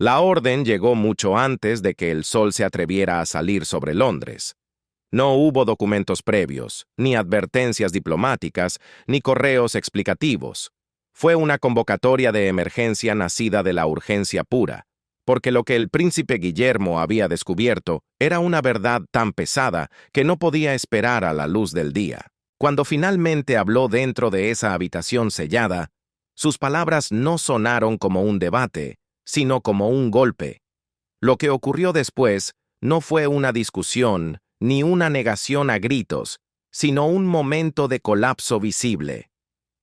La orden llegó mucho antes de que el sol se atreviera a salir sobre Londres. No hubo documentos previos, ni advertencias diplomáticas, ni correos explicativos. Fue una convocatoria de emergencia nacida de la urgencia pura, porque lo que el príncipe Guillermo había descubierto era una verdad tan pesada que no podía esperar a la luz del día. Cuando finalmente habló dentro de esa habitación sellada, sus palabras no sonaron como un debate, sino como un golpe. Lo que ocurrió después no fue una discusión ni una negación a gritos, sino un momento de colapso visible.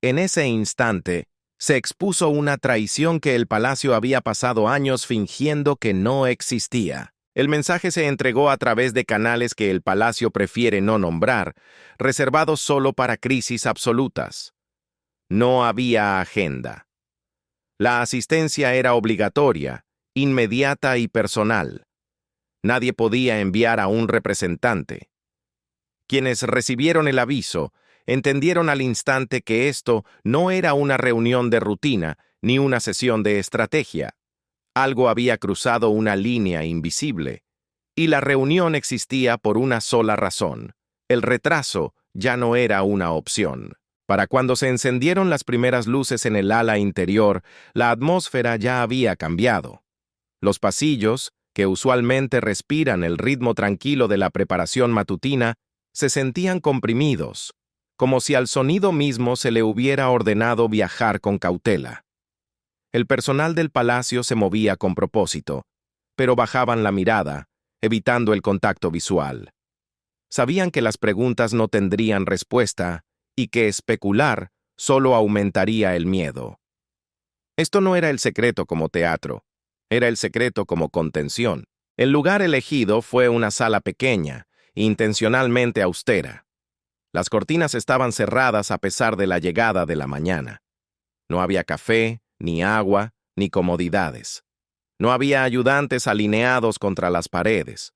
En ese instante, se expuso una traición que el palacio había pasado años fingiendo que no existía. El mensaje se entregó a través de canales que el palacio prefiere no nombrar, reservados solo para crisis absolutas. No había agenda. La asistencia era obligatoria, inmediata y personal. Nadie podía enviar a un representante. Quienes recibieron el aviso entendieron al instante que esto no era una reunión de rutina ni una sesión de estrategia. Algo había cruzado una línea invisible, y la reunión existía por una sola razón. El retraso ya no era una opción. Para cuando se encendieron las primeras luces en el ala interior, la atmósfera ya había cambiado. Los pasillos, que usualmente respiran el ritmo tranquilo de la preparación matutina, se sentían comprimidos, como si al sonido mismo se le hubiera ordenado viajar con cautela. El personal del palacio se movía con propósito, pero bajaban la mirada, evitando el contacto visual. Sabían que las preguntas no tendrían respuesta y que especular solo aumentaría el miedo. Esto no era el secreto como teatro, era el secreto como contención. El lugar elegido fue una sala pequeña, intencionalmente austera. Las cortinas estaban cerradas a pesar de la llegada de la mañana. No había café, ni agua, ni comodidades. No había ayudantes alineados contra las paredes.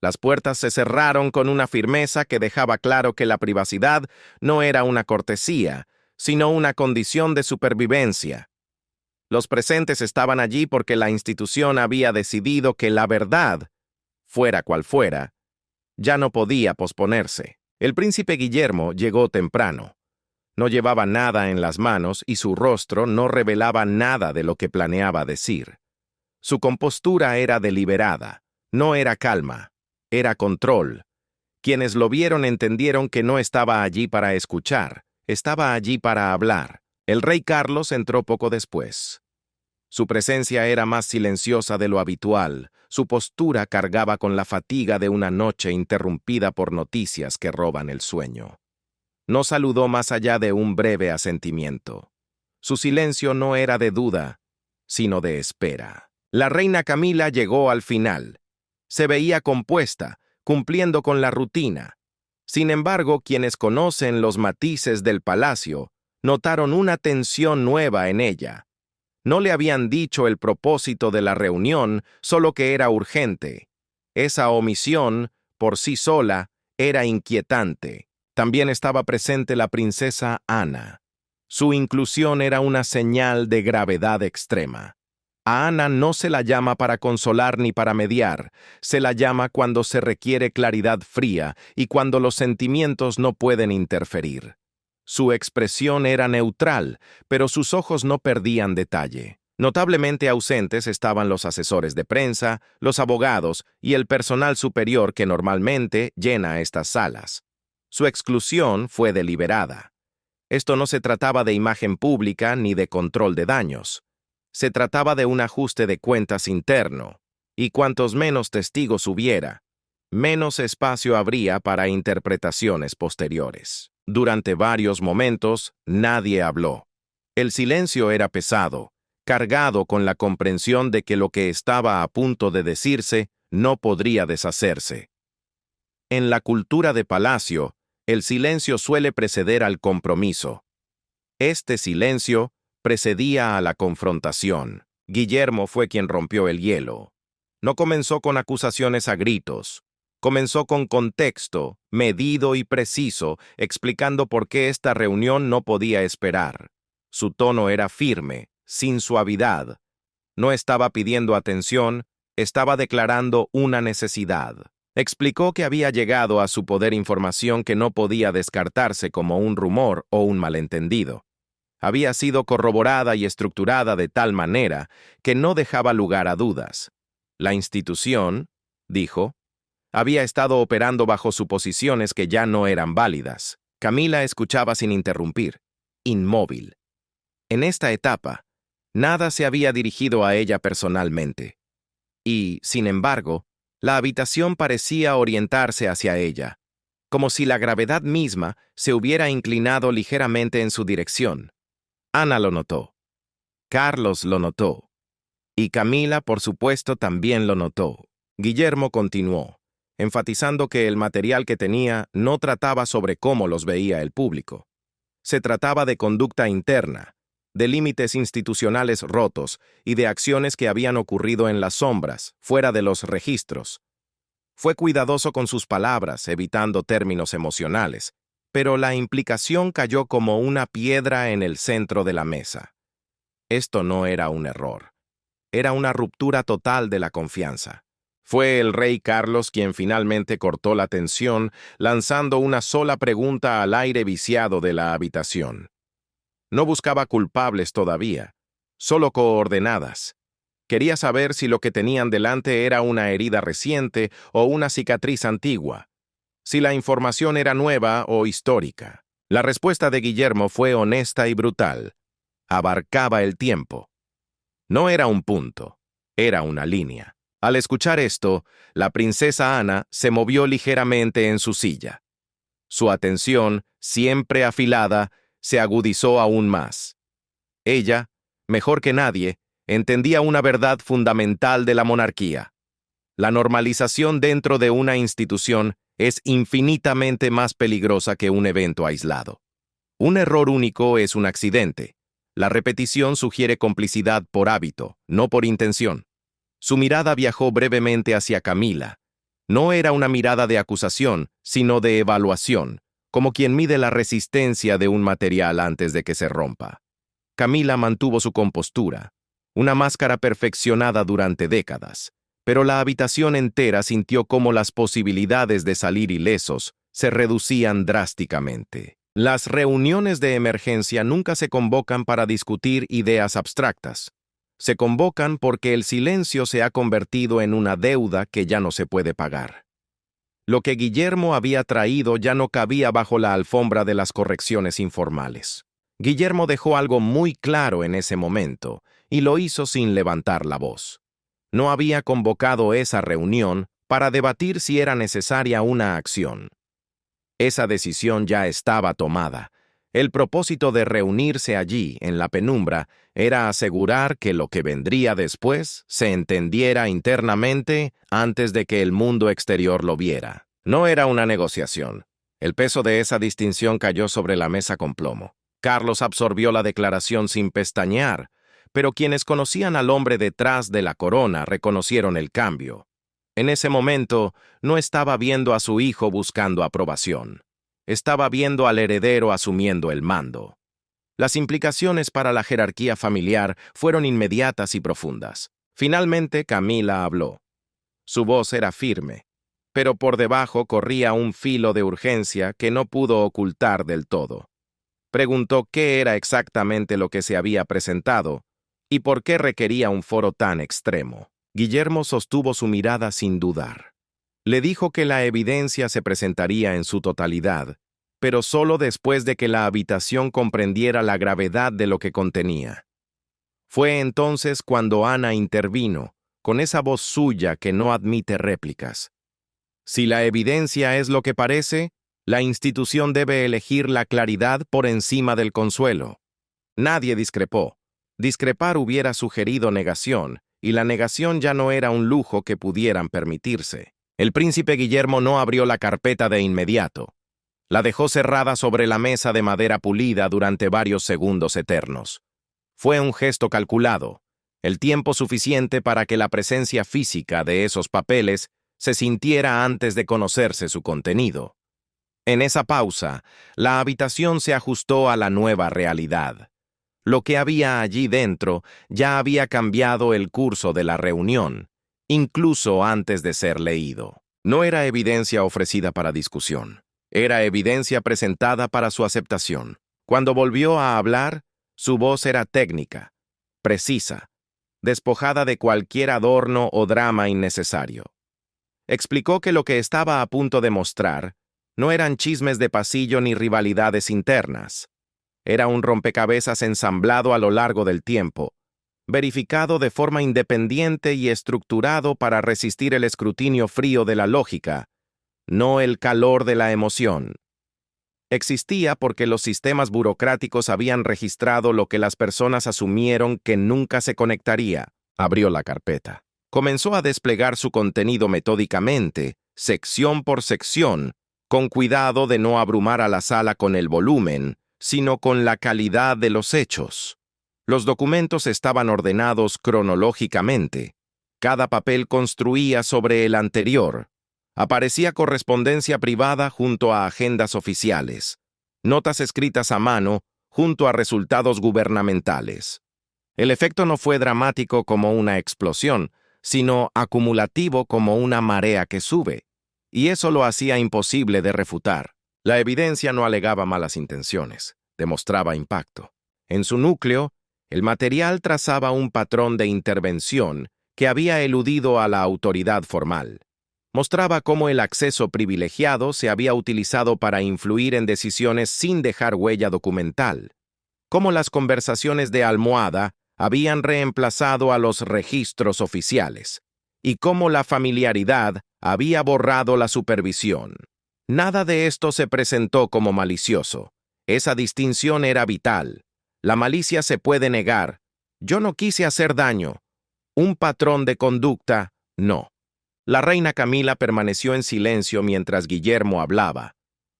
Las puertas se cerraron con una firmeza que dejaba claro que la privacidad no era una cortesía, sino una condición de supervivencia. Los presentes estaban allí porque la institución había decidido que la verdad, fuera cual fuera, ya no podía posponerse. El príncipe Guillermo llegó temprano. No llevaba nada en las manos y su rostro no revelaba nada de lo que planeaba decir. Su compostura era deliberada, no era calma, era control. Quienes lo vieron entendieron que no estaba allí para escuchar, estaba allí para hablar. El rey Carlos entró poco después. Su presencia era más silenciosa de lo habitual, su postura cargaba con la fatiga de una noche interrumpida por noticias que roban el sueño. No saludó más allá de un breve asentimiento. Su silencio no era de duda, sino de espera. La reina Camila llegó al final. Se veía compuesta, cumpliendo con la rutina. Sin embargo, quienes conocen los matices del palacio notaron una tensión nueva en ella. No le habían dicho el propósito de la reunión, solo que era urgente. Esa omisión, por sí sola, era inquietante. También estaba presente la princesa Ana. Su inclusión era una señal de gravedad extrema. A Ana no se la llama para consolar ni para mediar, se la llama cuando se requiere claridad fría y cuando los sentimientos no pueden interferir. Su expresión era neutral, pero sus ojos no perdían detalle. Notablemente ausentes estaban los asesores de prensa, los abogados y el personal superior que normalmente llena estas salas. Su exclusión fue deliberada. Esto no se trataba de imagen pública ni de control de daños. Se trataba de un ajuste de cuentas interno, y cuantos menos testigos hubiera, menos espacio habría para interpretaciones posteriores. Durante varios momentos, nadie habló. El silencio era pesado, cargado con la comprensión de que lo que estaba a punto de decirse no podría deshacerse. En la cultura de palacio, el silencio suele preceder al compromiso. Este silencio precedía a la confrontación. Guillermo fue quien rompió el hielo. No comenzó con acusaciones a gritos. Comenzó con contexto, medido y preciso, explicando por qué esta reunión no podía esperar. Su tono era firme, sin suavidad. No estaba pidiendo atención, estaba declarando una necesidad. Explicó que había llegado a su poder información que no podía descartarse como un rumor o un malentendido. Había sido corroborada y estructurada de tal manera que no dejaba lugar a dudas. La institución, dijo, había estado operando bajo suposiciones que ya no eran válidas. Camila escuchaba sin interrumpir, inmóvil. En esta etapa, nada se había dirigido a ella personalmente. Y, sin embargo, la habitación parecía orientarse hacia ella, como si la gravedad misma se hubiera inclinado ligeramente en su dirección. Ana lo notó. Carlos lo notó. Y Camila, por supuesto, también lo notó. Guillermo continuó, enfatizando que el material que tenía no trataba sobre cómo los veía el público. Se trataba de conducta interna, de límites institucionales rotos y de acciones que habían ocurrido en las sombras, fuera de los registros. Fue cuidadoso con sus palabras, evitando términos emocionales, pero la implicación cayó como una piedra en el centro de la mesa. Esto no era un error. Era una ruptura total de la confianza. Fue el rey Carlos quien finalmente cortó la tensión, lanzando una sola pregunta al aire viciado de la habitación. No buscaba culpables todavía, solo coordenadas. Quería saber si lo que tenían delante era una herida reciente o una cicatriz antigua, si la información era nueva o histórica. La respuesta de Guillermo fue honesta y brutal. Abarcaba el tiempo. No era un punto, era una línea. Al escuchar esto, la princesa Ana se movió ligeramente en su silla. Su atención, siempre afilada, se agudizó aún más. Ella, mejor que nadie, entendía una verdad fundamental de la monarquía. La normalización dentro de una institución es infinitamente más peligrosa que un evento aislado. Un error único es un accidente. La repetición sugiere complicidad por hábito, no por intención. Su mirada viajó brevemente hacia Camila. No era una mirada de acusación, sino de evaluación, como quien mide la resistencia de un material antes de que se rompa. Camila mantuvo su compostura, una máscara perfeccionada durante décadas, pero la habitación entera sintió cómo las posibilidades de salir ilesos se reducían drásticamente. Las reuniones de emergencia nunca se convocan para discutir ideas abstractas. Se convocan porque el silencio se ha convertido en una deuda que ya no se puede pagar. Lo que Guillermo había traído ya no cabía bajo la alfombra de las correcciones informales. Guillermo dejó algo muy claro en ese momento, y lo hizo sin levantar la voz. No había convocado esa reunión para debatir si era necesaria una acción. Esa decisión ya estaba tomada. El propósito de reunirse allí, en la penumbra, era asegurar que lo que vendría después se entendiera internamente antes de que el mundo exterior lo viera. No era una negociación. El peso de esa distinción cayó sobre la mesa con plomo. Carlos absorbió la declaración sin pestañear, pero quienes conocían al hombre detrás de la corona reconocieron el cambio. En ese momento, no estaba viendo a su hijo buscando aprobación. Estaba viendo al heredero asumiendo el mando. Las implicaciones para la jerarquía familiar fueron inmediatas y profundas. Finalmente, Camila habló. Su voz era firme, pero por debajo corría un filo de urgencia que no pudo ocultar del todo. Preguntó qué era exactamente lo que se había presentado y por qué requería un foro tan extremo. Guillermo sostuvo su mirada sin dudar. Le dijo que la evidencia se presentaría en su totalidad, pero solo después de que la habitación comprendiera la gravedad de lo que contenía. Fue entonces cuando Ana intervino, con esa voz suya que no admite réplicas. Si la evidencia es lo que parece, la institución debe elegir la claridad por encima del consuelo. Nadie discrepó. Discrepar hubiera sugerido negación, y la negación ya no era un lujo que pudieran permitirse. El príncipe Guillermo no abrió la carpeta de inmediato. La dejó cerrada sobre la mesa de madera pulida durante varios segundos eternos. Fue un gesto calculado, el tiempo suficiente para que la presencia física de esos papeles se sintiera antes de conocerse su contenido. En esa pausa, la habitación se ajustó a la nueva realidad. Lo que había allí dentro ya había cambiado el curso de la reunión, incluso antes de ser leído. No era evidencia ofrecida para discusión, era evidencia presentada para su aceptación. Cuando volvió a hablar, su voz era técnica, precisa, despojada de cualquier adorno o drama innecesario. Explicó que lo que estaba a punto de mostrar no eran chismes de pasillo ni rivalidades internas. Era un rompecabezas ensamblado a lo largo del tiempo, verificado de forma independiente y estructurado para resistir el escrutinio frío de la lógica, no el calor de la emoción. Existía porque los sistemas burocráticos habían registrado lo que las personas asumieron que nunca se conectaría. Abrió la carpeta. Comenzó a desplegar su contenido metódicamente, sección por sección, con cuidado de no abrumar a la sala con el volumen, sino con la calidad de los hechos. Los documentos estaban ordenados cronológicamente. Cada papel construía sobre el anterior. Aparecía correspondencia privada junto a agendas oficiales, notas escritas a mano junto a resultados gubernamentales. El efecto no fue dramático como una explosión, sino acumulativo como una marea que sube, y eso lo hacía imposible de refutar. La evidencia no alegaba malas intenciones, demostraba impacto. En su núcleo, el material trazaba un patrón de intervención que había eludido a la autoridad formal. Mostraba cómo el acceso privilegiado se había utilizado para influir en decisiones sin dejar huella documental, cómo las conversaciones de almohada habían reemplazado a los registros oficiales, y cómo la familiaridad había borrado la supervisión. Nada de esto se presentó como malicioso. Esa distinción era vital. La malicia se puede negar. Yo no quise hacer daño. Un patrón de conducta, no. La reina Camila permaneció en silencio mientras Guillermo hablaba,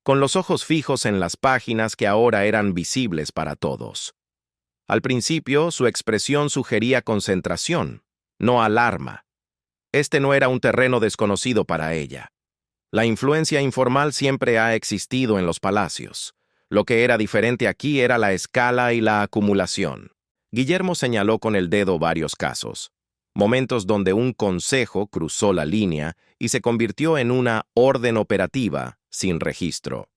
con los ojos fijos en las páginas que ahora eran visibles para todos. Al principio, su expresión sugería concentración, no alarma. Este no era un terreno desconocido para ella. La influencia informal siempre ha existido en los palacios. Lo que era diferente aquí era la escala y la acumulación. Guillermo señaló con el dedo varios casos. Momentos donde un consejo cruzó la línea y se convirtió en una orden operativa sin registro.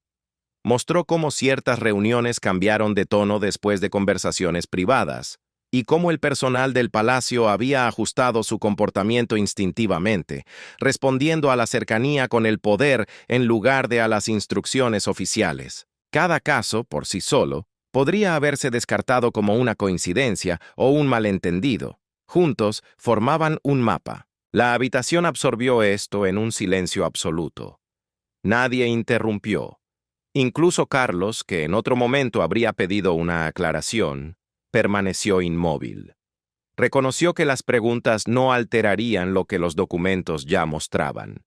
Mostró cómo ciertas reuniones cambiaron de tono después de conversaciones privadas, y cómo el personal del palacio había ajustado su comportamiento instintivamente, respondiendo a la cercanía con el poder en lugar de a las instrucciones oficiales. Cada caso, por sí solo, podría haberse descartado como una coincidencia o un malentendido. Juntos formaban un mapa. La habitación absorbió esto en un silencio absoluto. Nadie interrumpió. Incluso Carlos, que en otro momento habría pedido una aclaración, permaneció inmóvil. Reconoció que las preguntas no alterarían lo que los documentos ya mostraban.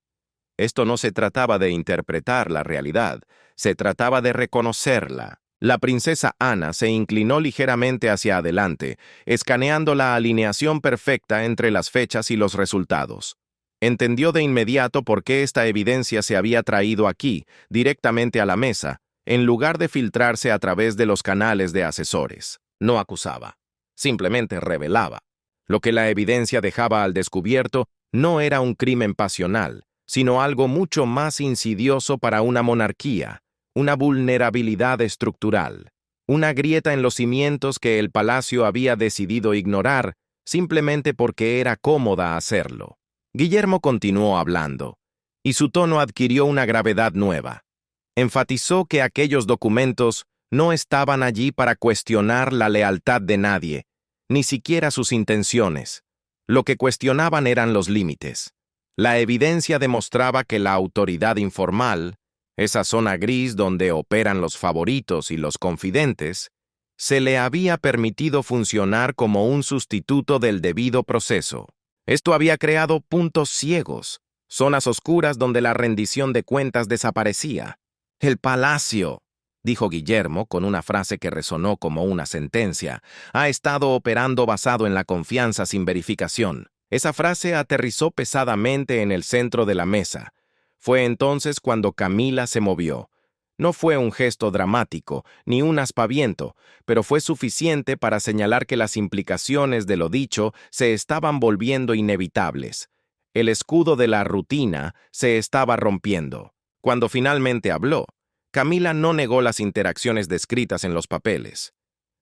Esto no se trataba de interpretar la realidad, se trataba de reconocerla. La princesa Ana se inclinó ligeramente hacia adelante, escaneando la alineación perfecta entre las fechas y los resultados. Entendió de inmediato por qué esta evidencia se había traído aquí, directamente a la mesa, en lugar de filtrarse a través de los canales de asesores. No acusaba, simplemente revelaba. Lo que la evidencia dejaba al descubierto no era un crimen pasional, sino algo mucho más insidioso para una monarquía, una vulnerabilidad estructural, una grieta en los cimientos que el palacio había decidido ignorar simplemente porque era cómoda hacerlo. Guillermo continuó hablando, y su tono adquirió una gravedad nueva. Enfatizó que aquellos documentos no estaban allí para cuestionar la lealtad de nadie, ni siquiera sus intenciones. Lo que cuestionaban eran los límites. La evidencia demostraba que la autoridad informal, esa zona gris donde operan los favoritos y los confidentes, se le había permitido funcionar como un sustituto del debido proceso. Esto había creado puntos ciegos, zonas oscuras donde la rendición de cuentas desaparecía. El palacio, dijo Guillermo con una frase que resonó como una sentencia, ha estado operando basado en la confianza sin verificación. Esa frase aterrizó pesadamente en el centro de la mesa. Fue entonces cuando Camila se movió. No fue un gesto dramático, ni un aspaviento, pero fue suficiente para señalar que las implicaciones de lo dicho se estaban volviendo inevitables. El escudo de la rutina se estaba rompiendo. Cuando finalmente habló, Camila no negó las interacciones descritas en los papeles.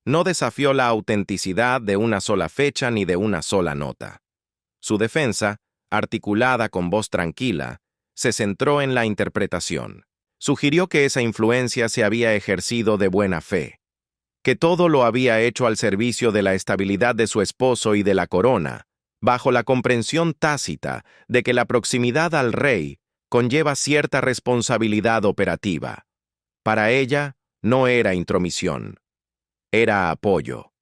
No desafió la autenticidad de una sola fecha ni de una sola nota. Su defensa, articulada con voz tranquila, se centró en la interpretación. Sugirió que esa influencia se había ejercido de buena fe, que todo lo había hecho al servicio de la estabilidad de su esposo y de la corona, bajo la comprensión tácita de que la proximidad al rey conlleva cierta responsabilidad operativa. Para ella, no era intromisión, era apoyo.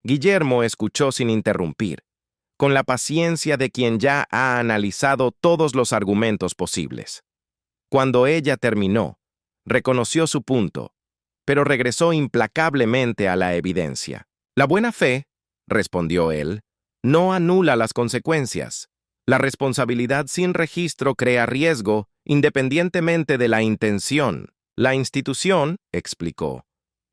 Guillermo escuchó sin interrumpir, con la paciencia de quien ya ha analizado todos los argumentos posibles. Cuando ella terminó, reconoció su punto, pero regresó implacablemente a la evidencia. La buena fe, respondió él, no anula las consecuencias. La responsabilidad sin registro crea riesgo independientemente de la intención. La institución, explicó,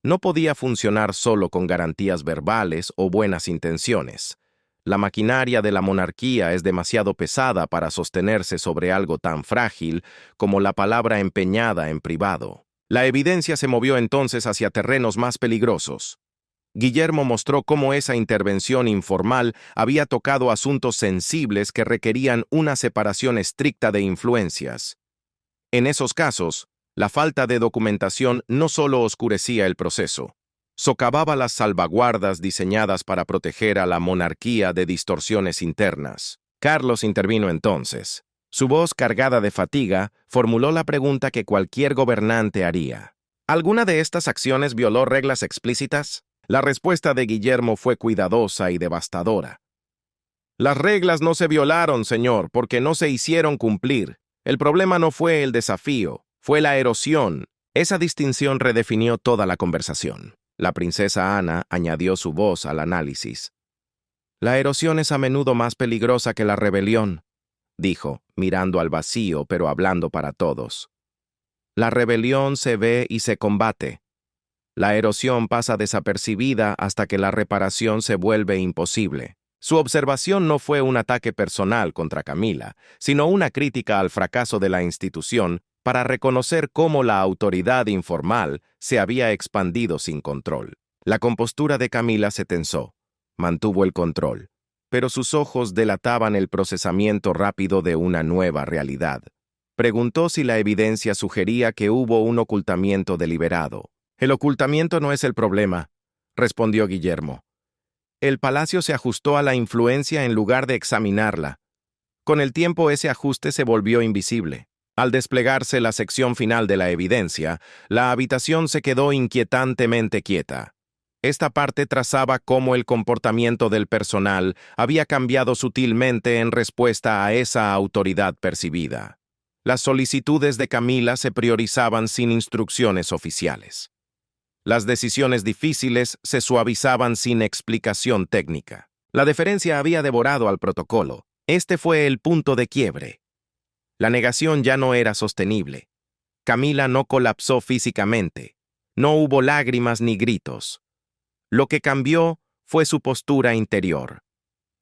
no podía funcionar solo con garantías verbales o buenas intenciones. La maquinaria de la monarquía es demasiado pesada para sostenerse sobre algo tan frágil como la palabra empeñada en privado. La evidencia se movió entonces hacia terrenos más peligrosos. Guillermo mostró cómo esa intervención informal había tocado asuntos sensibles que requerían una separación estricta de influencias. En esos casos, la falta de documentación no solo oscurecía el proceso, socavaba las salvaguardas diseñadas para proteger a la monarquía de distorsiones internas. Carlos intervino entonces. Su voz, cargada de fatiga, formuló la pregunta que cualquier gobernante haría. ¿Alguna de estas acciones violó reglas explícitas? La respuesta de Guillermo fue cuidadosa y devastadora. Las reglas no se violaron, señor, porque no se hicieron cumplir. El problema no fue el desafío, fue la erosión. Esa distinción redefinió toda la conversación. La princesa Ana añadió su voz al análisis. La erosión es a menudo más peligrosa que la rebelión, dijo, mirando al vacío pero hablando para todos. La rebelión se ve y se combate. La erosión pasa desapercibida hasta que la reparación se vuelve imposible. Su observación no fue un ataque personal contra Camila, sino una crítica al fracaso de la institución para reconocer cómo la autoridad informal se había expandido sin control. La compostura de Camila se tensó, mantuvo el control, pero sus ojos delataban el procesamiento rápido de una nueva realidad. Preguntó si la evidencia sugería que hubo un ocultamiento deliberado. El ocultamiento no es el problema, respondió Guillermo. El palacio se ajustó a la influencia en lugar de examinarla. Con el tiempo ese ajuste se volvió invisible. Al desplegarse la sección final de la evidencia, la habitación se quedó inquietantemente quieta. Esta parte trazaba cómo el comportamiento del personal había cambiado sutilmente en respuesta a esa autoridad percibida. Las solicitudes de Camila se priorizaban sin instrucciones oficiales. Las decisiones difíciles se suavizaban sin explicación técnica. La deferencia había devorado al protocolo. Este fue el punto de quiebre. La negación ya no era sostenible. Camila no colapsó físicamente. No hubo lágrimas ni gritos. Lo que cambió fue su postura interior.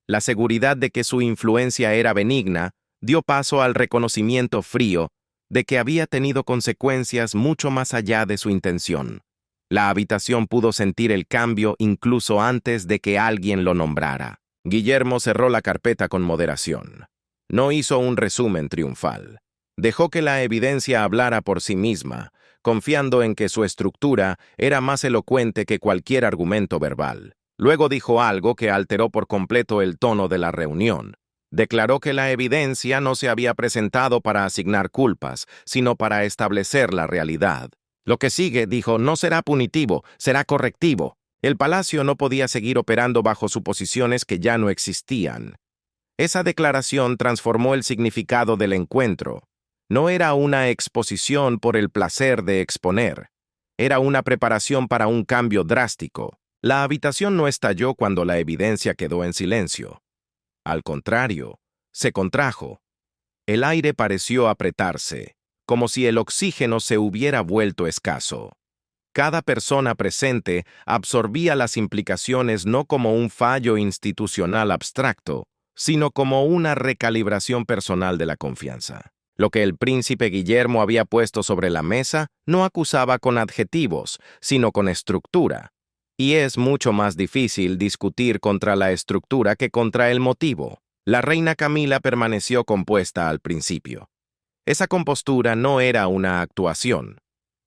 La seguridad de que su influencia era benigna dio paso al reconocimiento frío de que había tenido consecuencias mucho más allá de su intención. La habitación pudo sentir el cambio incluso antes de que alguien lo nombrara. Guillermo cerró la carpeta con moderación. No hizo un resumen triunfal. Dejó que la evidencia hablara por sí misma, confiando en que su estructura era más elocuente que cualquier argumento verbal. Luego dijo algo que alteró por completo el tono de la reunión. Declaró que la evidencia no se había presentado para asignar culpas, sino para establecer la realidad. Lo que sigue, dijo, no será punitivo, será correctivo. El palacio no podía seguir operando bajo suposiciones que ya no existían. Esa declaración transformó el significado del encuentro. No era una exposición por el placer de exponer. Era una preparación para un cambio drástico. La habitación no estalló cuando la evidencia quedó en silencio. Al contrario, se contrajo. El aire pareció apretarse. como si el oxígeno se hubiera vuelto escaso. Cada persona presente absorbía las implicaciones no como un fallo institucional abstracto, sino como una recalibración personal de la confianza. Lo que el príncipe Guillermo había puesto sobre la mesa no acusaba con adjetivos, sino con estructura. Y es mucho más difícil discutir contra la estructura que contra el motivo. La reina Camila permaneció compuesta al principio. Esa compostura no era una actuación.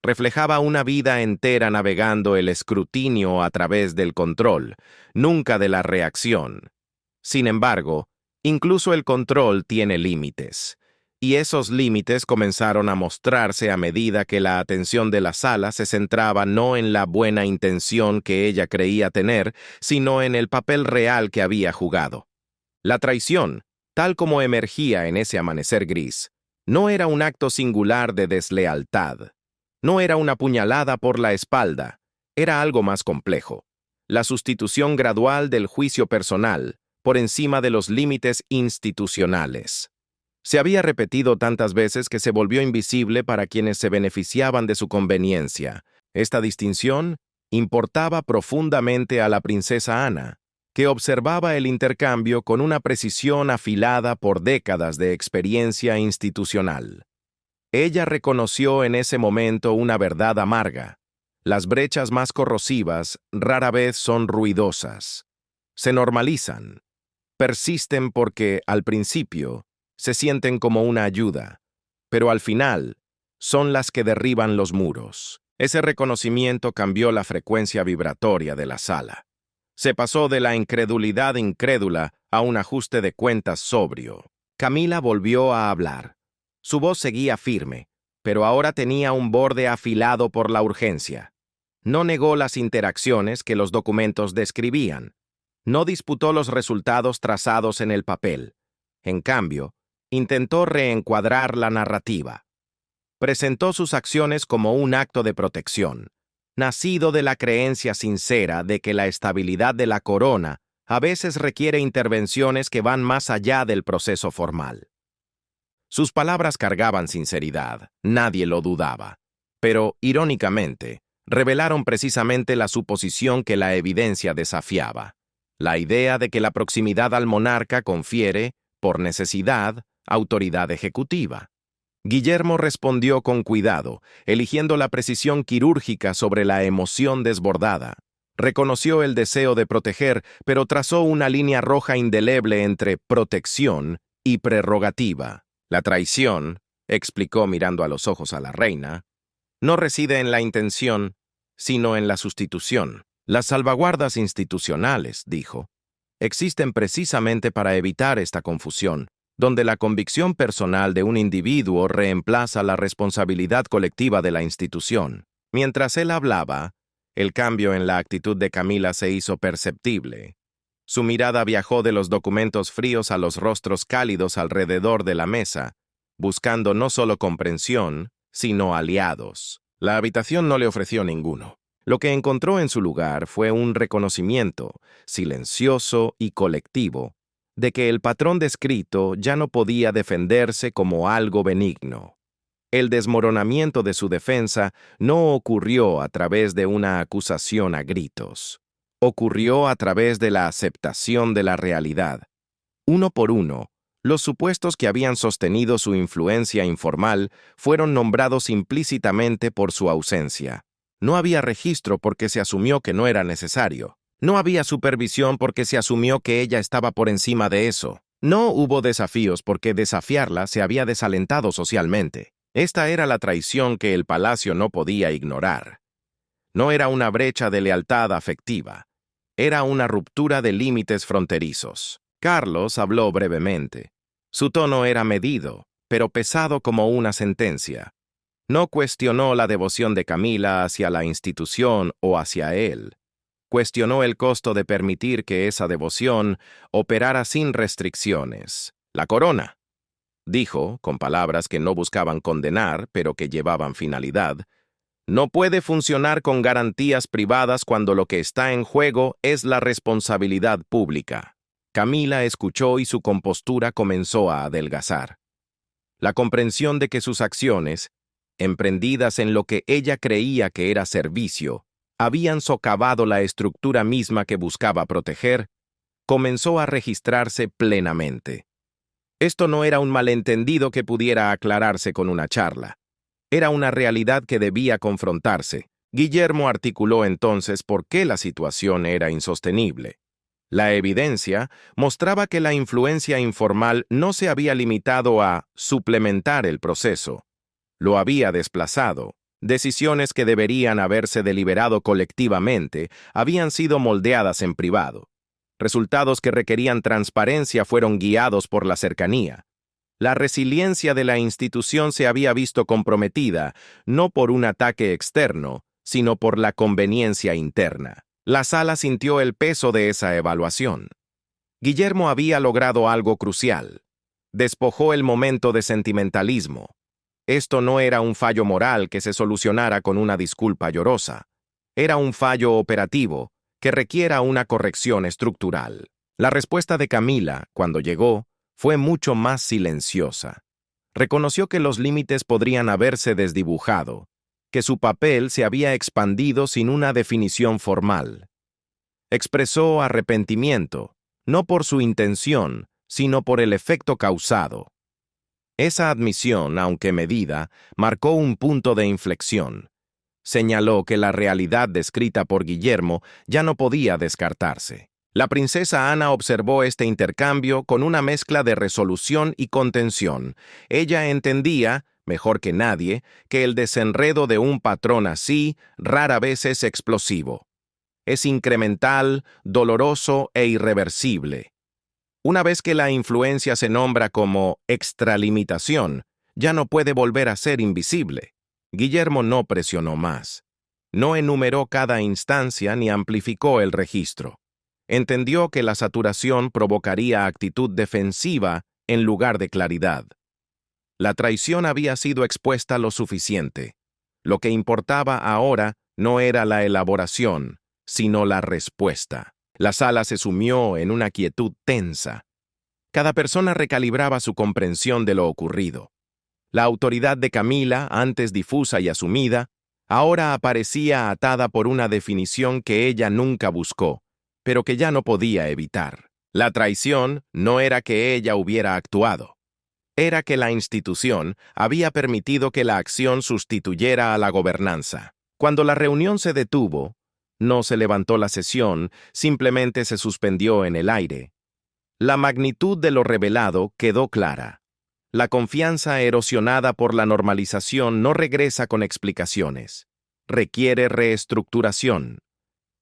Reflejaba una vida entera navegando el escrutinio a través del control, nunca de la reacción. Sin embargo, incluso el control tiene límites, y esos límites comenzaron a mostrarse a medida que la atención de la sala se centraba no en la buena intención que ella creía tener, sino en el papel real que había jugado. La traición, tal como emergía en ese amanecer gris, no era un acto singular de deslealtad. No era una puñalada por la espalda, era algo más complejo. La sustitución gradual del juicio personal, por encima de los límites institucionales. Se había repetido tantas veces que se volvió invisible para quienes se beneficiaban de su conveniencia. Esta distinción importaba profundamente a la princesa Ana, que observaba el intercambio con una precisión afilada por décadas de experiencia institucional. Ella reconoció en ese momento una verdad amarga. Las brechas más corrosivas rara vez son ruidosas. Se normalizan. Persisten porque, al principio, se sienten como una ayuda, pero al final, son las que derriban los muros. Ese reconocimiento cambió la frecuencia vibratoria de la sala. Se pasó de la incredulidad incrédula a un ajuste de cuentas sobrio. Camila volvió a hablar. Su voz seguía firme, pero ahora tenía un borde afilado por la urgencia. No negó las interacciones que los documentos describían. No disputó los resultados trazados en el papel. En cambio, intentó reencuadrar la narrativa. Presentó sus acciones como un acto de protección, nacido de la creencia sincera de que la estabilidad de la corona a veces requiere intervenciones que van más allá del proceso formal. Sus palabras cargaban sinceridad, nadie lo dudaba, pero, irónicamente, revelaron precisamente la suposición que la evidencia desafiaba, la idea de que la proximidad al monarca confiere, por necesidad, autoridad ejecutiva. Guillermo respondió con cuidado, eligiendo la precisión quirúrgica sobre la emoción desbordada. Reconoció el deseo de proteger, pero trazó una línea roja indeleble entre protección y prerrogativa. La traición, explicó mirando a los ojos a la reina, no reside en la intención, sino en la sustitución. Las salvaguardas institucionales, dijo, existen precisamente para evitar esta confusión, donde la convicción personal de un individuo reemplaza la responsabilidad colectiva de la institución. Mientras él hablaba, el cambio en la actitud de Camila se hizo perceptible. Su mirada viajó de los documentos fríos a los rostros cálidos alrededor de la mesa, buscando no solo comprensión, sino aliados. La habitación no le ofreció ninguno. Lo que encontró en su lugar fue un reconocimiento, silencioso y colectivo, de que el patrón descrito ya no podía defenderse como algo benigno. El desmoronamiento de su defensa no ocurrió a través de una acusación a gritos. Ocurrió a través de la aceptación de la realidad. Uno por uno, los supuestos que habían sostenido su influencia informal fueron nombrados implícitamente por su ausencia. No había registro porque se asumió que no era necesario. No había supervisión porque se asumió que ella estaba por encima de eso. No hubo desafíos porque desafiarla se había desalentado socialmente. Esta era la traición que el palacio no podía ignorar. No era una brecha de lealtad afectiva. Era una ruptura de límites fronterizos. Carlos habló brevemente. Su tono era medido, pero pesado como una sentencia. No cuestionó la devoción de Camila hacia la institución o hacia él. Cuestionó el costo de permitir que esa devoción operara sin restricciones. La corona, dijo, con palabras que no buscaban condenar, pero que llevaban finalidad, no puede funcionar con garantías privadas cuando lo que está en juego es la responsabilidad pública. Camila escuchó y su compostura comenzó a adelgazar. La comprensión de que sus acciones, emprendidas en lo que ella creía que era servicio, habían socavado la estructura misma que buscaba proteger, comenzó a registrarse plenamente. Esto no era un malentendido que pudiera aclararse con una charla. Era una realidad que debía confrontarse. Guillermo articuló entonces por qué la situación era insostenible. La evidencia mostraba que la influencia informal no se había limitado a suplementar el proceso. Lo había desplazado. Decisiones que deberían haberse deliberado colectivamente habían sido moldeadas en privado. Resultados que requerían transparencia fueron guiados por la cercanía. La resiliencia de la institución se había visto comprometida, no por un ataque externo, sino por la conveniencia interna. La sala sintió el peso de esa evaluación. Guillermo había logrado algo crucial. Despojó el momento de sentimentalismo. Esto no era un fallo moral que se solucionara con una disculpa llorosa. Era un fallo operativo que requiera una corrección estructural. La respuesta de Camila, cuando llegó, fue mucho más silenciosa. Reconoció que los límites podrían haberse desdibujado, que su papel se había expandido sin una definición formal. Expresó arrepentimiento, no por su intención, sino por el efecto causado. Esa admisión, aunque medida, marcó un punto de inflexión. Señaló que la realidad descrita por Guillermo ya no podía descartarse. La princesa Ana observó este intercambio con una mezcla de resolución y contención. Ella entendía, mejor que nadie, que el desenredo de un patrón así rara vez es explosivo. Es incremental, doloroso e irreversible. Una vez que la influencia se nombra como extralimitación, ya no puede volver a ser invisible. Guillermo no presionó más. No enumeró cada instancia ni amplificó el registro. Entendió que la saturación provocaría actitud defensiva en lugar de claridad. La traición había sido expuesta lo suficiente. Lo que importaba ahora no era la elaboración, sino la respuesta. La sala se sumió en una quietud tensa. Cada persona recalibraba su comprensión de lo ocurrido. La autoridad de Camila, antes difusa y asumida, ahora aparecía atada por una definición que ella nunca buscó, pero que ya no podía evitar. La traición no era que ella hubiera actuado. Era que la institución había permitido que la acción sustituyera a la gobernanza. Cuando la reunión se detuvo, no se levantó la sesión, simplemente se suspendió en el aire. La magnitud de lo revelado quedó clara. La confianza erosionada por la normalización no regresa con explicaciones. Requiere reestructuración.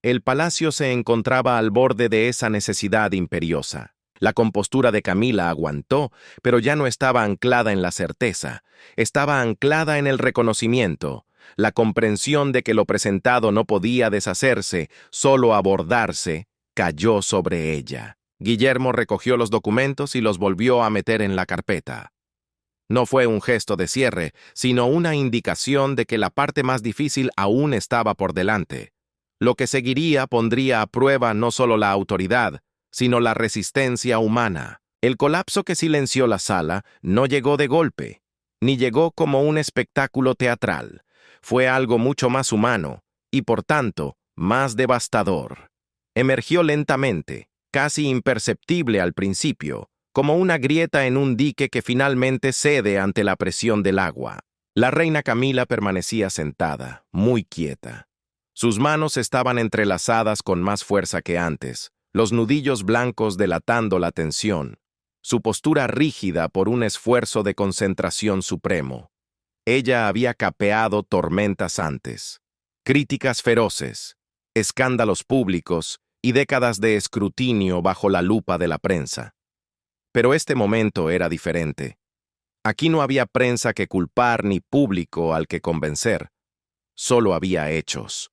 El palacio se encontraba al borde de esa necesidad imperiosa. La compostura de Camila aguantó, pero ya no estaba anclada en la certeza. Estaba anclada en el reconocimiento, la comprensión de que lo presentado no podía deshacerse, solo abordarse, cayó sobre ella. Guillermo recogió los documentos y los volvió a meter en la carpeta. No fue un gesto de cierre, sino una indicación de que la parte más difícil aún estaba por delante. Lo que seguiría pondría a prueba no solo la autoridad, sino la resistencia humana. El colapso que silenció la sala no llegó de golpe, ni llegó como un espectáculo teatral. Fue algo mucho más humano, y por tanto, más devastador. Emergió lentamente, casi imperceptible al principio, como una grieta en un dique que finalmente cede ante la presión del agua. La reina Camila permanecía sentada, muy quieta. Sus manos estaban entrelazadas con más fuerza que antes, los nudillos blancos delatando la tensión, su postura rígida por un esfuerzo de concentración supremo. Ella había capeado tormentas antes, críticas feroces, escándalos públicos y décadas de escrutinio bajo la lupa de la prensa. Pero este momento era diferente. Aquí no había prensa que culpar ni público al que convencer. Solo había hechos.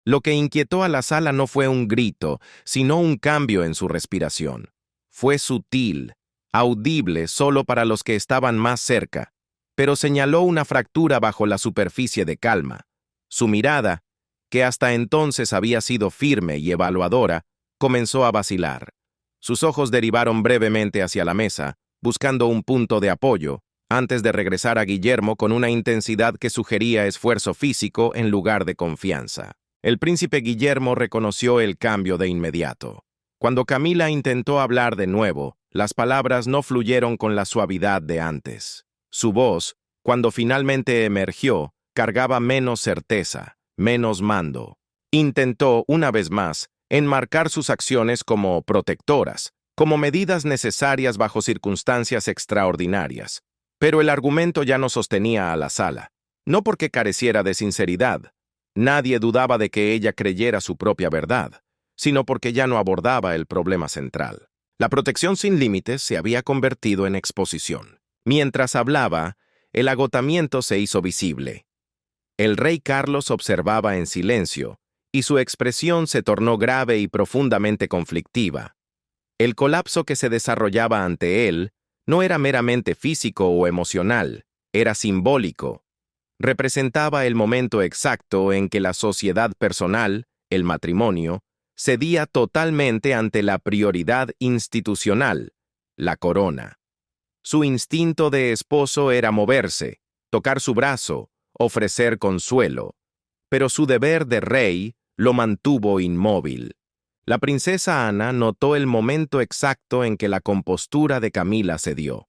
Lo que inquietó a la sala no fue un grito, sino un cambio en su respiración. Fue sutil, audible solo para los que estaban más cerca, pero señaló una fractura bajo la superficie de calma. Su mirada, que hasta entonces había sido firme y evaluadora, comenzó a vacilar. Sus ojos derivaron brevemente hacia la mesa, buscando un punto de apoyo, antes de regresar a Guillermo con una intensidad que sugería esfuerzo físico en lugar de confianza. El príncipe Guillermo reconoció el cambio de inmediato. Cuando Camila intentó hablar de nuevo, las palabras no fluyeron con la suavidad de antes. Su voz, cuando finalmente emergió, cargaba menos certeza, menos mando. Intentó, una vez más, enmarcar sus acciones como protectoras, como medidas necesarias bajo circunstancias extraordinarias. Pero el argumento ya no sostenía a la sala, no porque careciera de sinceridad. Nadie dudaba de que ella creyera su propia verdad, sino porque ya no abordaba el problema central. La protección sin límites se había convertido en exposición. Mientras hablaba, el agotamiento se hizo visible. El rey Carlos observaba en silencio, y su expresión se tornó grave y profundamente conflictiva. El colapso que se desarrollaba ante él no era meramente físico o emocional, era simbólico. Representaba el momento exacto en que la sociedad personal, el matrimonio, cedía totalmente ante la prioridad institucional, la corona. Su instinto de esposo era moverse, tocar su brazo, ofrecer consuelo, pero su deber de rey lo mantuvo inmóvil. La princesa Ana notó el momento exacto en que la compostura de Camila cedió.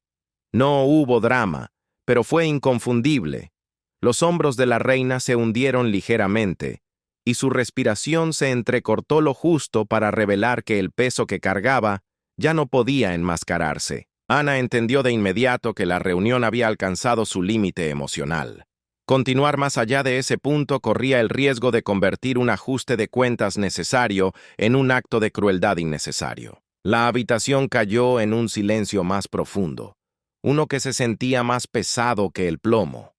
No hubo drama, pero fue inconfundible. Los hombros de la reina se hundieron ligeramente, y su respiración se entrecortó lo justo para revelar que el peso que cargaba ya no podía enmascararse. Ana entendió de inmediato que la reunión había alcanzado su límite emocional. Continuar más allá de ese punto corría el riesgo de convertir un ajuste de cuentas necesario en un acto de crueldad innecesario. La habitación cayó en un silencio más profundo, uno que se sentía más pesado que el plomo.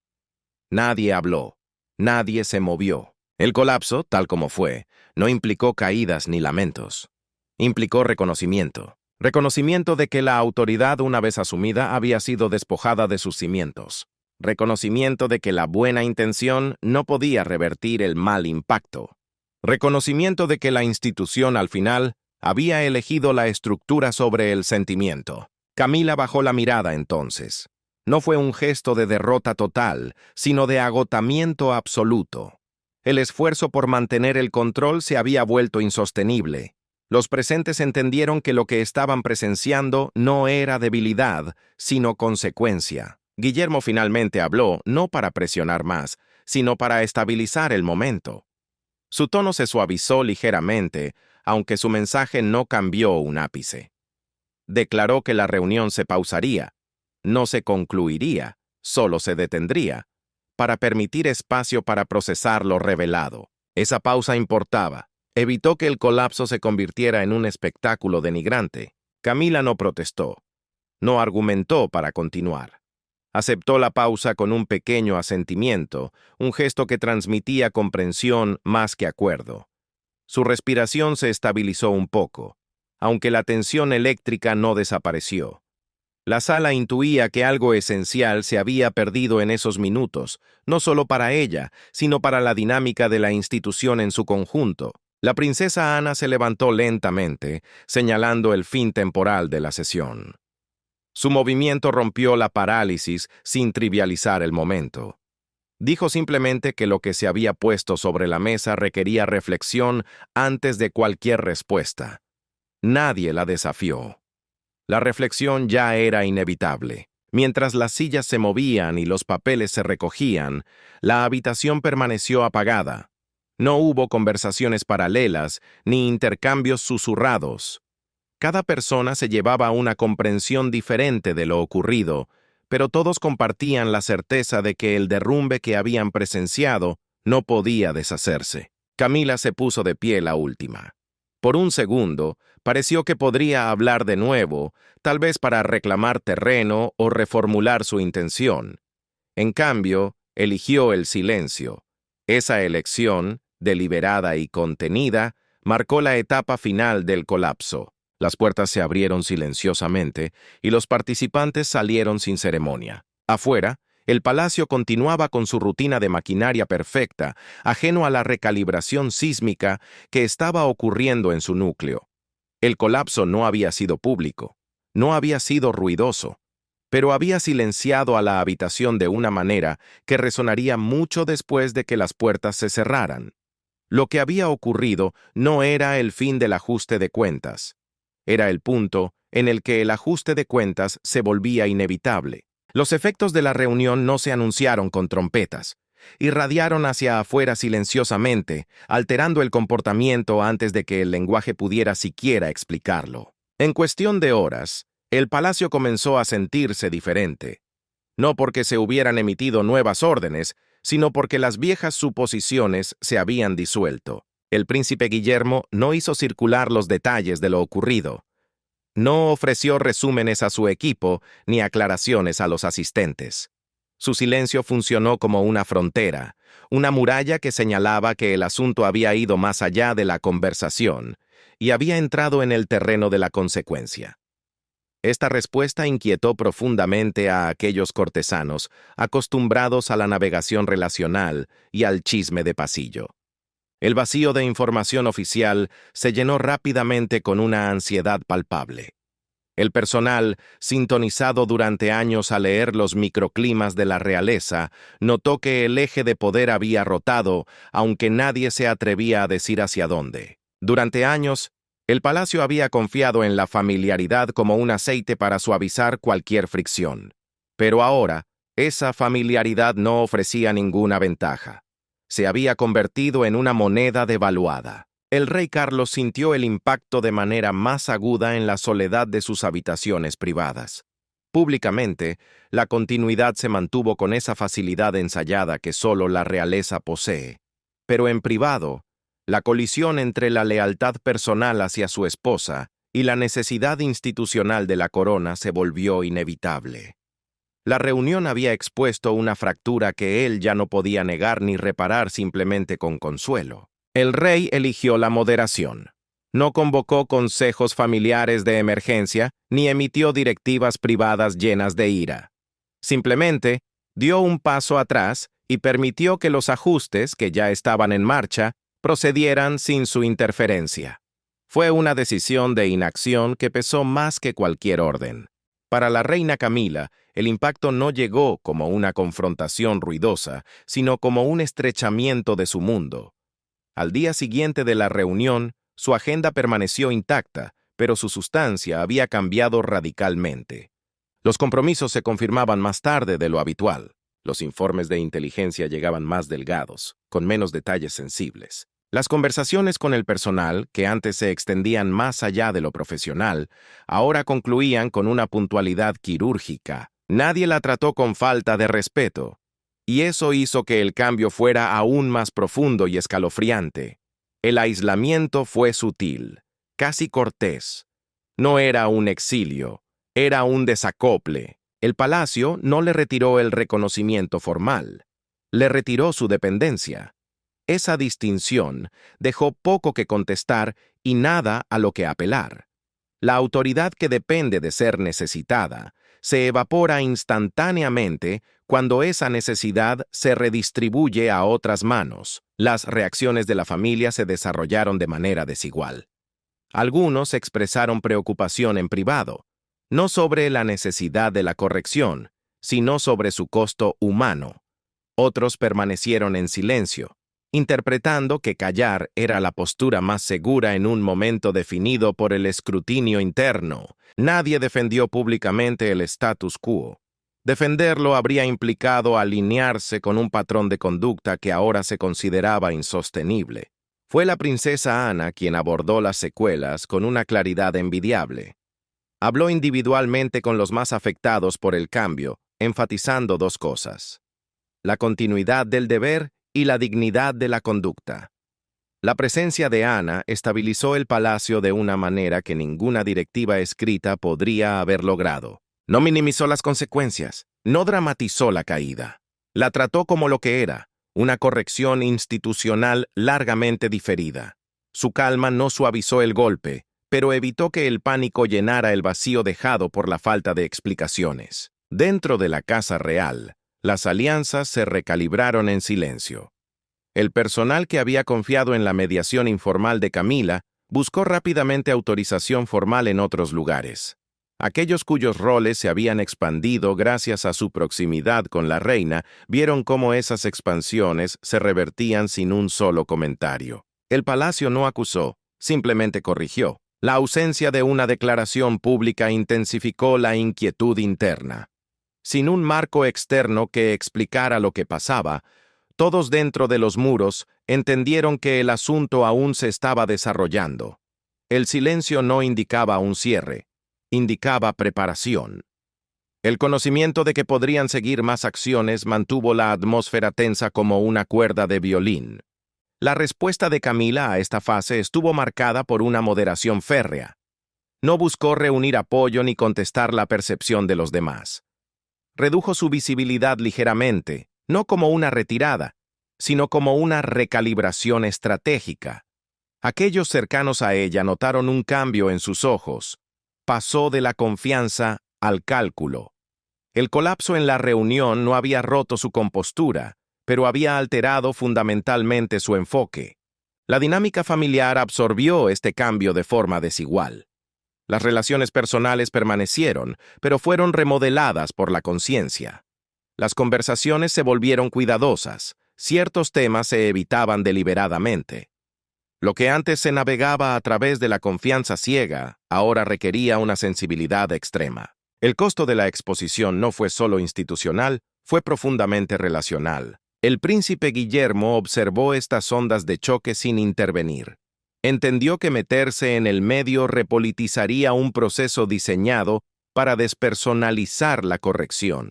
Nadie habló, nadie se movió. El colapso, tal como fue, no implicó caídas ni lamentos. Implicó reconocimiento. Reconocimiento de que la autoridad, una vez asumida, había sido despojada de sus cimientos. Reconocimiento de que la buena intención no podía revertir el mal impacto. Reconocimiento de que la institución, al final, había elegido la estructura sobre el sentimiento. Camila bajó la mirada entonces. No fue un gesto de derrota total, sino de agotamiento absoluto. El esfuerzo por mantener el control se había vuelto insostenible. Los presentes entendieron que lo que estaban presenciando no era debilidad, sino consecuencia. Guillermo finalmente habló, no para presionar más, sino para estabilizar el momento. Su tono se suavizó ligeramente, aunque su mensaje no cambió un ápice. Declaró que la reunión se pausaría, no se concluiría, solo se detendría, para permitir espacio para procesar lo revelado. Esa pausa importaba. Evitó que el colapso se convirtiera en un espectáculo denigrante. Camila no protestó. No argumentó para continuar. Aceptó la pausa con un pequeño asentimiento, un gesto que transmitía comprensión más que acuerdo. Su respiración se estabilizó un poco, aunque la tensión eléctrica no desapareció. La sala intuía que algo esencial se había perdido en esos minutos, no solo para ella, sino para la dinámica de la institución en su conjunto. La princesa Ana se levantó lentamente, señalando el fin temporal de la sesión. Su movimiento rompió la parálisis sin trivializar el momento. Dijo simplemente que lo que se había puesto sobre la mesa requería reflexión antes de cualquier respuesta. Nadie la desafió. La reflexión ya era inevitable. Mientras las sillas se movían y los papeles se recogían, la habitación permaneció apagada. No hubo conversaciones paralelas ni intercambios susurrados. Cada persona se llevaba una comprensión diferente de lo ocurrido, pero todos compartían la certeza de que el derrumbe que habían presenciado no podía deshacerse. Camila se puso de pie la última. Por un segundo, pareció que podría hablar de nuevo, tal vez para reclamar terreno o reformular su intención. En cambio, eligió el silencio. Esa elección, deliberada y contenida, marcó la etapa final del colapso. Las puertas se abrieron silenciosamente y los participantes salieron sin ceremonia. Afuera, el palacio continuaba con su rutina de maquinaria perfecta, ajeno a la recalibración sísmica que estaba ocurriendo en su núcleo. El colapso no había sido público, no había sido ruidoso. pero había silenciado a la habitación de una manera que resonaría mucho después de que las puertas se cerraran. Lo que había ocurrido no era el fin del ajuste de cuentas. Era el punto en el que el ajuste de cuentas se volvía inevitable. Los efectos de la reunión no se anunciaron con trompetas. Irradiaron hacia afuera silenciosamente, alterando el comportamiento antes de que el lenguaje pudiera siquiera explicarlo. En cuestión de horas, el palacio comenzó a sentirse diferente. No porque se hubieran emitido nuevas órdenes, sino porque las viejas suposiciones se habían disuelto. El príncipe Guillermo no hizo circular los detalles de lo ocurrido. No ofreció resúmenes a su equipo ni aclaraciones a los asistentes. Su silencio funcionó como una frontera, una muralla que señalaba que el asunto había ido más allá de la conversación y había entrado en el terreno de la consecuencia. Esta respuesta inquietó profundamente a aquellos cortesanos acostumbrados a la navegación relacional y al chisme de pasillo. El vacío de información oficial se llenó rápidamente con una ansiedad palpable. El personal, sintonizado durante años a leer los microclimas de la realeza, notó que el eje de poder había rotado, aunque nadie se atrevía a decir hacia dónde. Durante años, el palacio había confiado en la familiaridad como un aceite para suavizar cualquier fricción. Pero ahora, esa familiaridad no ofrecía ninguna ventaja. Se había convertido en una moneda devaluada. El rey Carlos sintió el impacto de manera más aguda en la soledad de sus habitaciones privadas. Públicamente, la continuidad se mantuvo con esa facilidad ensayada que solo la realeza posee. Pero en privado, la colisión entre la lealtad personal hacia su esposa y la necesidad institucional de la corona se volvió inevitable. La reunión había expuesto una fractura que él ya no podía negar ni reparar simplemente con consuelo. El rey eligió la moderación. No convocó consejos familiares de emergencia ni emitió directivas privadas llenas de ira. Simplemente dio un paso atrás y permitió que los ajustes, que ya estaban en marcha, procedieran sin su interferencia. Fue una decisión de inacción que pesó más que cualquier orden. Para la reina Camila, el impacto no llegó como una confrontación ruidosa, sino como un estrechamiento de su mundo. Al día siguiente de la reunión, su agenda permaneció intacta, pero su sustancia había cambiado radicalmente. Los compromisos se confirmaban más tarde de lo habitual. Los informes de inteligencia llegaban más delgados, con menos detalles sensibles. Las conversaciones con el personal, que antes se extendían más allá de lo profesional, ahora concluían con una puntualidad quirúrgica. Nadie la trató con falta de respeto. Y eso hizo que el cambio fuera aún más profundo y escalofriante. El aislamiento fue sutil, casi cortés. No era un exilio, era un desacople. El palacio no le retiró el reconocimiento formal, le retiró su dependencia. Esa distinción dejó poco que contestar y nada a lo que apelar. La autoridad que depende de ser necesitada se evapora instantáneamente cuando esa necesidad se redistribuye a otras manos. Las reacciones de la familia se desarrollaron de manera desigual. Algunos expresaron preocupación en privado, no sobre la necesidad de la corrección, sino sobre su costo humano. Otros permanecieron en silencio, interpretando que callar era la postura más segura en un momento definido por el escrutinio interno. Nadie defendió públicamente el status quo. Defenderlo habría implicado alinearse con un patrón de conducta que ahora se consideraba insostenible. Fue la princesa Ana quien abordó las secuelas con una claridad envidiable. Habló individualmente con los más afectados por el cambio, enfatizando dos cosas: la continuidad del deber y la dignidad de la conducta. La presencia de Ana estabilizó el palacio de una manera que ninguna directiva escrita podría haber logrado. No minimizó las consecuencias, no dramatizó la caída. La trató como lo que era, una corrección institucional largamente diferida. Su calma no suavizó el golpe, pero evitó que el pánico llenara el vacío dejado por la falta de explicaciones. Dentro de la Casa Real, las alianzas se recalibraron en silencio. El personal que había confiado en la mediación informal de Camila buscó rápidamente autorización formal en otros lugares. Aquellos cuyos roles se habían expandido gracias a su proximidad con la reina vieron cómo esas expansiones se revertían sin un solo comentario. El palacio no acusó, simplemente corrigió. La ausencia de una declaración pública intensificó la inquietud interna. Sin un marco externo que explicara lo que pasaba, todos dentro de los muros entendieron que el asunto aún se estaba desarrollando. El silencio no indicaba un cierre, indicaba preparación. El conocimiento de que podrían seguir más acciones mantuvo la atmósfera tensa como una cuerda de violín. La respuesta de Camila a esta fase estuvo marcada por una moderación férrea. No buscó reunir apoyo ni contestar la percepción de los demás. Redujo su visibilidad ligeramente, no como una retirada, sino como una recalibración estratégica. Aquellos cercanos a ella notaron un cambio en sus ojos. Pasó de la confianza al cálculo. El colapso en la reunión no había roto su compostura, pero había alterado fundamentalmente su enfoque. La dinámica familiar absorbió este cambio de forma desigual. Las relaciones personales permanecieron, pero fueron remodeladas por la conciencia. Las conversaciones se volvieron cuidadosas, ciertos temas se evitaban deliberadamente. Lo que antes se navegaba a través de la confianza ciega, ahora requería una sensibilidad extrema. El costo de la exposición no fue solo institucional, fue profundamente relacional. El príncipe Guillermo observó estas ondas de choque sin intervenir. Entendió que meterse en el medio repolitizaría un proceso diseñado para despersonalizar la corrección.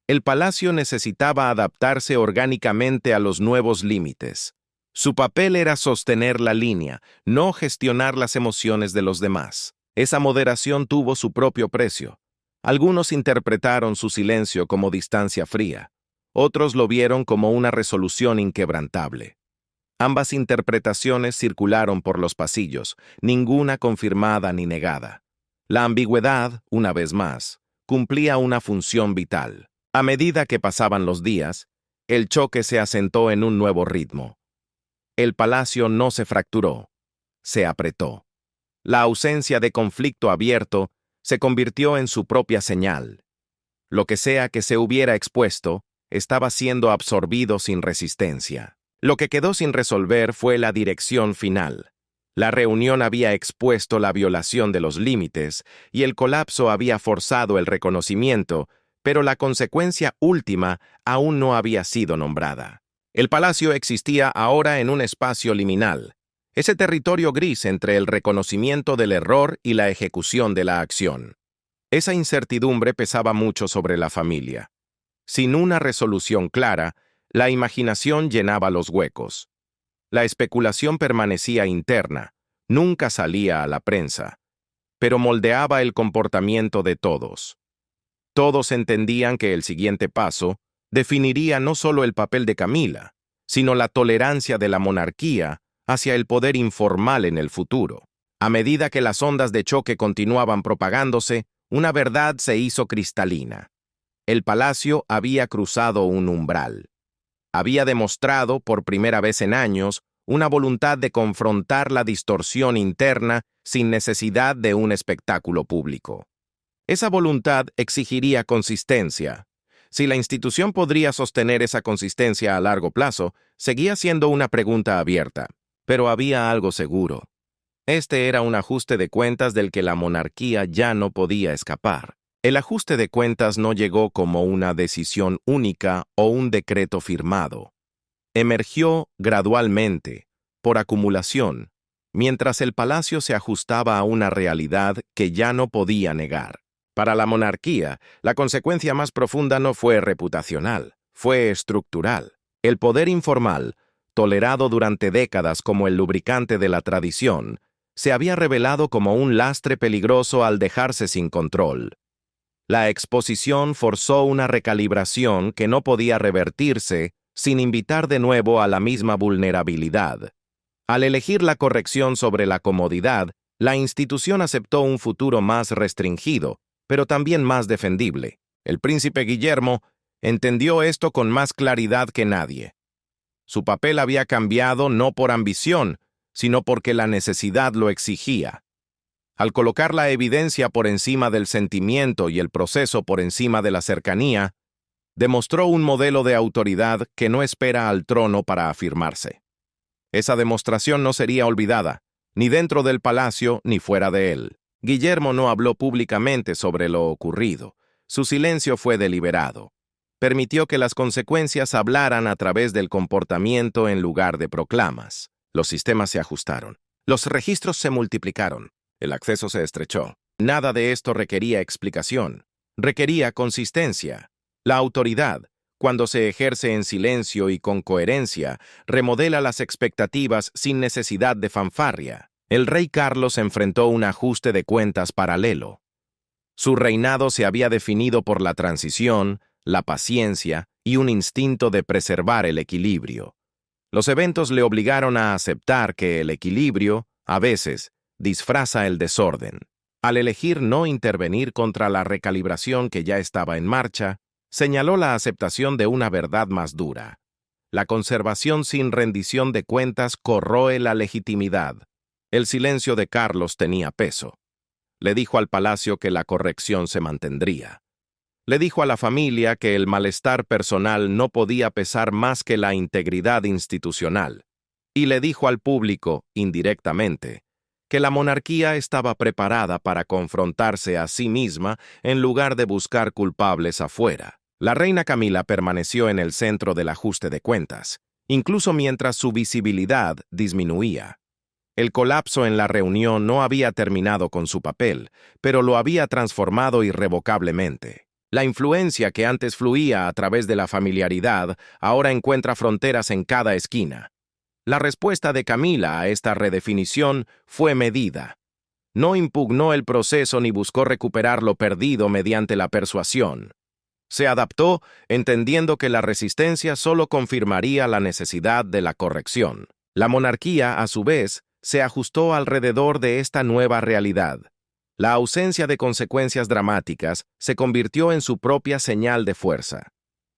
El palacio necesitaba adaptarse orgánicamente a los nuevos límites. Su papel era sostener la línea, no gestionar las emociones de los demás. Esa moderación tuvo su propio precio. Algunos interpretaron su silencio como distancia fría. Otros lo vieron como una resolución inquebrantable. Ambas interpretaciones circularon por los pasillos, ninguna confirmada ni negada. La ambigüedad, una vez más, cumplía una función vital. A medida que pasaban los días, el choque se asentó en un nuevo ritmo. El palacio no se fracturó, se apretó. La ausencia de conflicto abierto se convirtió en su propia señal. Lo que sea que se hubiera expuesto, estaba siendo absorbido sin resistencia. Lo que quedó sin resolver fue la dirección final. La reunión había expuesto la violación de los límites y el colapso había forzado el reconocimiento, pero la consecuencia última aún no había sido nombrada. El palacio existía ahora en un espacio liminal, ese territorio gris entre el reconocimiento del error y la ejecución de la acción. Esa incertidumbre pesaba mucho sobre la familia. Sin una resolución clara, la imaginación llenaba los huecos. La especulación permanecía interna, nunca salía a la prensa, pero moldeaba el comportamiento de todos. Todos entendían que el siguiente paso definiría no solo el papel de Camila, sino la tolerancia de la monarquía hacia el poder informal en el futuro. A medida que las ondas de choque continuaban propagándose, una verdad se hizo cristalina. El palacio había cruzado un umbral. Había demostrado, por primera vez en años, una voluntad de confrontar la distorsión interna sin necesidad de un espectáculo público. Esa voluntad exigiría consistencia. Si la institución podría sostener esa consistencia a largo plazo, seguía siendo una pregunta abierta. Pero había algo seguro. Este era un ajuste de cuentas del que la monarquía ya no podía escapar. El ajuste de cuentas no llegó como una decisión única o un decreto firmado. Emergió gradualmente, por acumulación, mientras el palacio se ajustaba a una realidad que ya no podía negar. Para la monarquía, la consecuencia más profunda no fue reputacional, fue estructural. El poder informal, tolerado durante décadas como el lubricante de la tradición, se había revelado como un lastre peligroso al dejarse sin control. La exposición forzó una recalibración que no podía revertirse sin invitar de nuevo a la misma vulnerabilidad. Al elegir la corrección sobre la comodidad, la institución aceptó un futuro más restringido, pero también más defendible. El príncipe Guillermo entendió esto con más claridad que nadie. Su papel había cambiado no por ambición, sino porque la necesidad lo exigía. Al colocar la evidencia por encima del sentimiento y el proceso por encima de la cercanía, demostró un modelo de autoridad que no espera al trono para afirmarse. Esa demostración no sería olvidada, ni dentro del palacio ni fuera de él. Guillermo no habló públicamente sobre lo ocurrido. Su silencio fue deliberado. Permitió que las consecuencias hablaran a través del comportamiento en lugar de proclamas. Los sistemas se ajustaron. Los registros se multiplicaron. El acceso se estrechó. Nada de esto requería explicación. Requería consistencia. La autoridad, cuando se ejerce en silencio y con coherencia, remodela las expectativas sin necesidad de fanfarria. El rey Carlos enfrentó un ajuste de cuentas paralelo. Su reinado se había definido por la transición, la paciencia y un instinto de preservar el equilibrio. Los eventos le obligaron a aceptar que el equilibrio, a veces, disfraza el desorden. Al elegir no intervenir contra la recalibración que ya estaba en marcha, señaló la aceptación de una verdad más dura. La conservación sin rendición de cuentas corroe la legitimidad. El silencio de Carlos tenía peso. Le dijo al palacio que la corrección se mantendría. Le dijo a la familia que el malestar personal no podía pesar más que la integridad institucional. Y le dijo al público, indirectamente, que la monarquía estaba preparada para confrontarse a sí misma en lugar de buscar culpables afuera. La reina Camila permaneció en el centro del ajuste de cuentas, incluso mientras su visibilidad disminuía. El colapso en la reunión no había terminado con su papel, pero lo había transformado irrevocablemente. La influencia que antes fluía a través de la familiaridad ahora encuentra fronteras en cada esquina. La respuesta de Camila a esta redefinición fue medida. No impugnó el proceso ni buscó recuperar lo perdido mediante la persuasión. Se adaptó, entendiendo que la resistencia solo confirmaría la necesidad de la corrección. La monarquía, a su vez, se ajustó alrededor de esta nueva realidad. La ausencia de consecuencias dramáticas se convirtió en su propia señal de fuerza.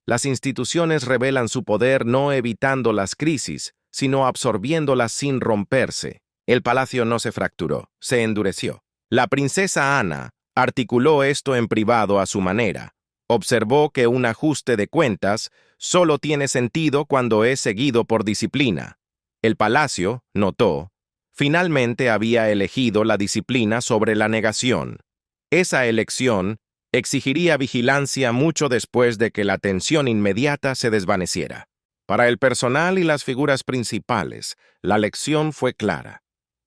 Las instituciones revelan su poder no evitando las crisis, sino absorbiéndolas sin romperse. El palacio no se fracturó, se endureció. La princesa Ana articuló esto en privado a su manera. Observó que un ajuste de cuentas solo tiene sentido cuando es seguido por disciplina. El palacio, notó, finalmente había elegido la disciplina sobre la negación. Esa elección exigiría vigilancia mucho después de que la tensión inmediata se desvaneciera. Para el personal y las figuras principales, la lección fue clara.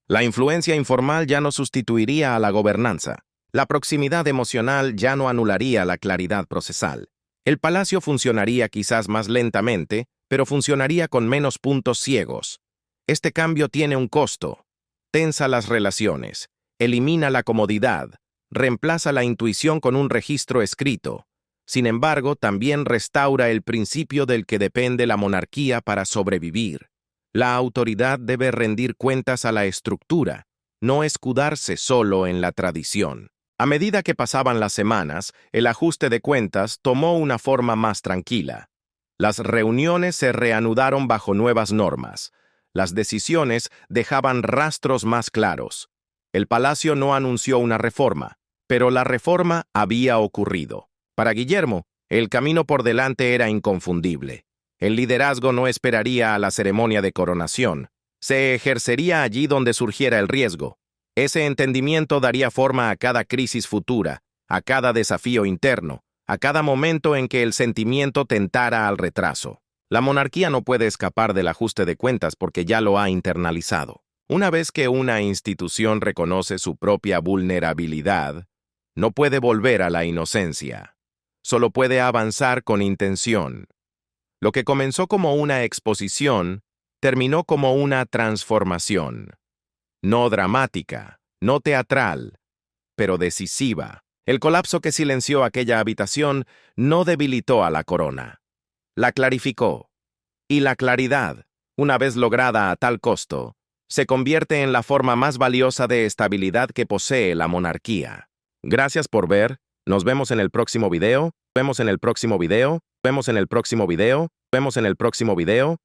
La influencia informal ya no sustituiría a la gobernanza. La proximidad emocional ya no anularía la claridad procesal. El palacio funcionaría quizás más lentamente, pero funcionaría con menos puntos ciegos. Este cambio tiene un costo. Tensa las relaciones, elimina la comodidad, reemplaza la intuición con un registro escrito. Sin embargo, también restaura el principio del que depende la monarquía para sobrevivir. La autoridad debe rendir cuentas a la estructura, no escudarse solo en la tradición. A medida que pasaban las semanas, el ajuste de cuentas tomó una forma más tranquila. Las reuniones se reanudaron bajo nuevas normas. Las decisiones dejaban rastros más claros. El palacio no anunció una reforma, pero la reforma había ocurrido. Para Guillermo, el camino por delante era inconfundible. El liderazgo no esperaría a la ceremonia de coronación. Se ejercería allí donde surgiera el riesgo. Ese entendimiento daría forma a cada crisis futura, a cada desafío interno, a cada momento en que el sentimiento tentara al retraso. La monarquía no puede escapar del ajuste de cuentas porque ya lo ha internalizado. Una vez que una institución reconoce su propia vulnerabilidad, no puede volver a la inocencia. Solo puede avanzar con intención. Lo que comenzó como una exposición, terminó como una transformación. No dramática, no teatral, pero decisiva. El colapso que silenció aquella habitación no debilitó a la corona. La clarificó. Y la claridad, una vez lograda a tal costo, se convierte en la forma más valiosa de estabilidad que posee la monarquía. Gracias por ver. Nos vemos en el próximo video. Vemos en el próximo video. Vemos en el próximo video. Vemos en el próximo video.